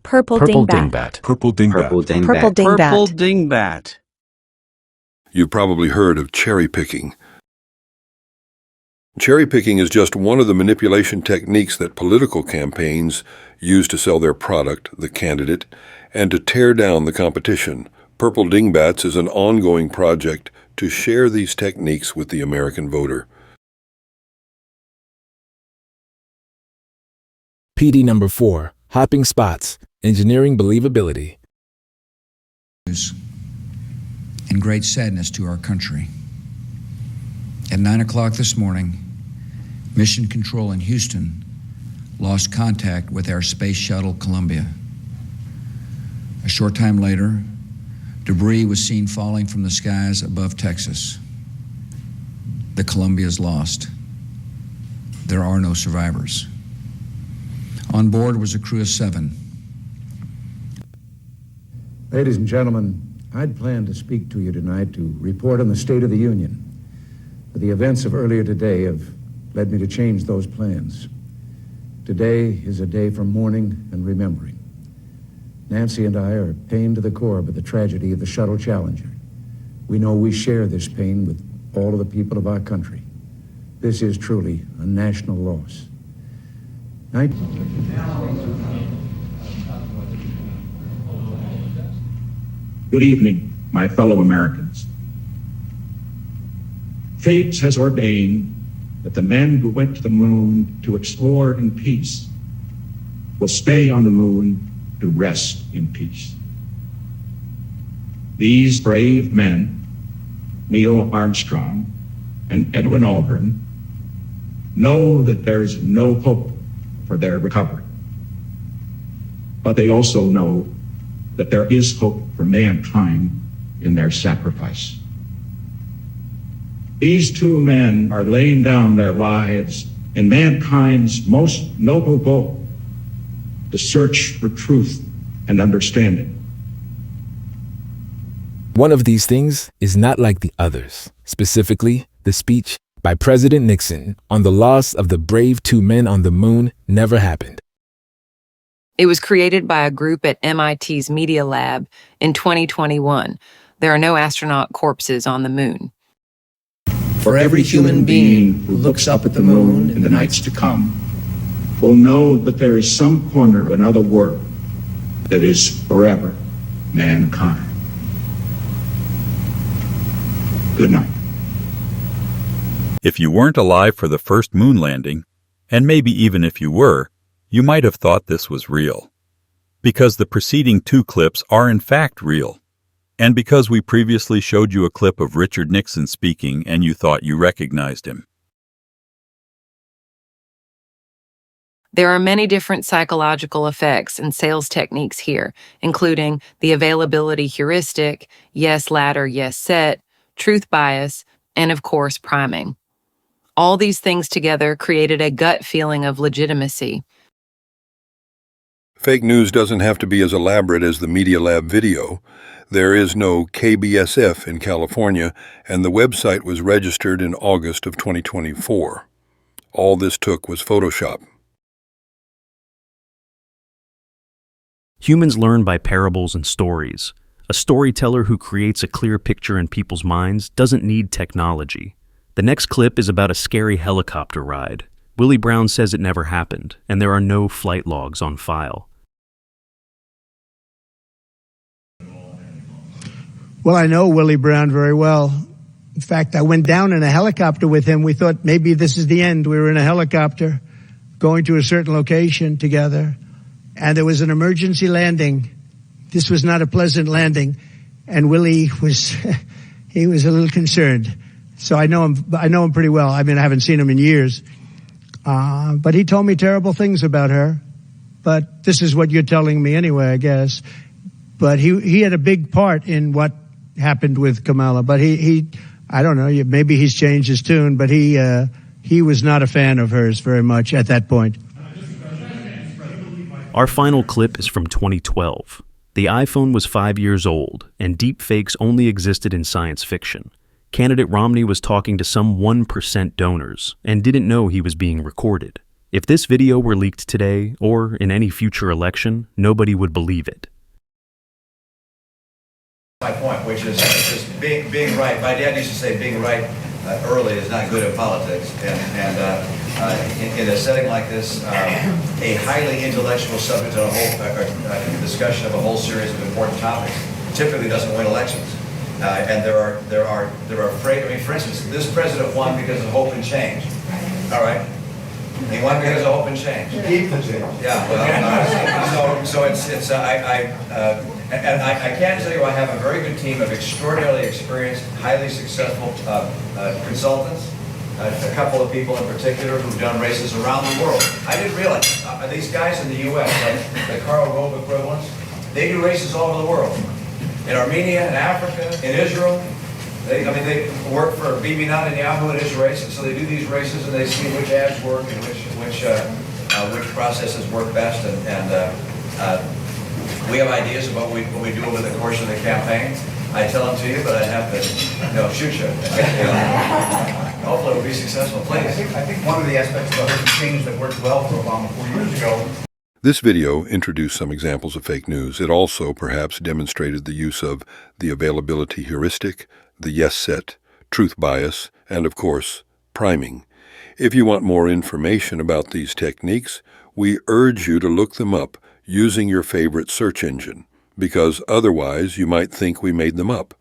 Purple dingbat. Purple dingbat. Purple dingbat. Purple dingbat. Purple dingbat. You've probably heard of cherry picking. Cherry picking is just one of the manipulation techniques that political campaigns use to sell their product, the candidate, and to tear down the competition. Purple Dingbats is an ongoing project to share these techniques with the American voter. PD4 Hopping Spots, Engineering Believability. And great sadness to our country. At 9 o'clock this morning, Mission Control in Houston lost contact with our space shuttle Columbia. A short time later, debris was seen falling from the skies above Texas. The Columbia is lost. There are no survivors. On board was a crew of 7. Ladies and gentlemen, I'd planned to speak to you tonight to report on the State of the Union. But the events of earlier today have led me to change those plans. Today is a day for mourning and remembering. Nancy and I are pained to the core by the tragedy of the Shuttle Challenger. We know we share this pain with all of the people of our country. This is truly a national loss. Good evening, my fellow Americans. Fate has ordained that the men who went to the moon to explore in peace will stay on the moon to rest in peace. These brave men, Neil Armstrong and Edwin Aldrin, know that there is no hope for their recovery. But they also know that there is hope for mankind in their sacrifice. These two men are laying down their lives in mankind's most noble goal, to search for truth and understanding. One of these things is not like the others, specifically the speech by President Nixon on the loss of the brave 2 men on the moon never happened. It was created by a group at MIT's Media Lab in 2021. There are no astronaut corpses on the moon. For every human being who looks up at the moon in the nights to come will know that there is some corner of another world that is forever mankind. Good night. If you weren't alive for the first moon landing, and maybe even if you were, you might have thought this was real. Because the preceding 2 clips are in fact real. And because we previously showed you a clip of Richard Nixon speaking and you thought you recognized him. There are many different psychological effects and sales techniques here, including the availability heuristic, yes ladder, yes set, truth bias, and of course, priming. All these things together created a gut feeling of legitimacy. Fake news doesn't have to be as elaborate as the Media Lab video. There is no KBSF in California, and the website was registered in August of 2024. All this took was Photoshop. Humans learn by parables and stories. A storyteller who creates a clear picture in people's minds doesn't need technology. The next clip is about a scary helicopter ride. Willie Brown says it never happened, and there are no flight logs on file. Well, I know Willie Brown very well. In fact, I went down in a helicopter with him. We thought maybe this is the end. We were in a helicopter going to a certain location together, and there was an emergency landing. This was not a pleasant landing, and Willie was, he was a little concerned. So I know him pretty well. I mean, I haven't seen him in years. But he told me terrible things about her. But this is what you're telling me anyway, I guess. But he had a big part in what happened with Kamala. But I don't know, maybe he's changed his tune, but he was not a fan of hers very much at that point. Our final clip is from 2012. The iPhone was 5 years old, and deepfakes only existed in science fiction. Candidate Romney was talking to some 1% donors and didn't know he was being recorded. If this video were leaked today, or in any future election, nobody would believe it. My point, which is being right. My dad used to say being right early is not good in politics. In a setting like this, a highly intellectual subject on a whole discussion of a whole series of important topics typically doesn't win elections. And there are I mean, for instance, this president won because of hope and change. All right. He won because of hope and change. Keep the change. Yeah, well, so it's and I can tell you I have a very good team of extraordinarily experienced, highly successful consultants. A couple of people in particular who've done races around the world. I didn't realize these guys in the U.S., like the Karl Rove equivalents, they do races all over the world. In Armenia, in Africa, in Israel. They work for BB Netanyahu in his race, and so they do these races and they see which ads work and which processes work best. We have ideas about what we do over the course of the campaign. I tell them to you, but I have to shoot you. Hopefully we'll be successful. Please. I think one of the aspects of the change that worked well for Obama 4 years ago. This video introduced some examples of fake news. It also perhaps demonstrated the use of the availability heuristic, the yes set, truth bias, and of course, priming. If you want more information about these techniques, we urge you to look them up using your favorite search engine, because otherwise you might think we made them up.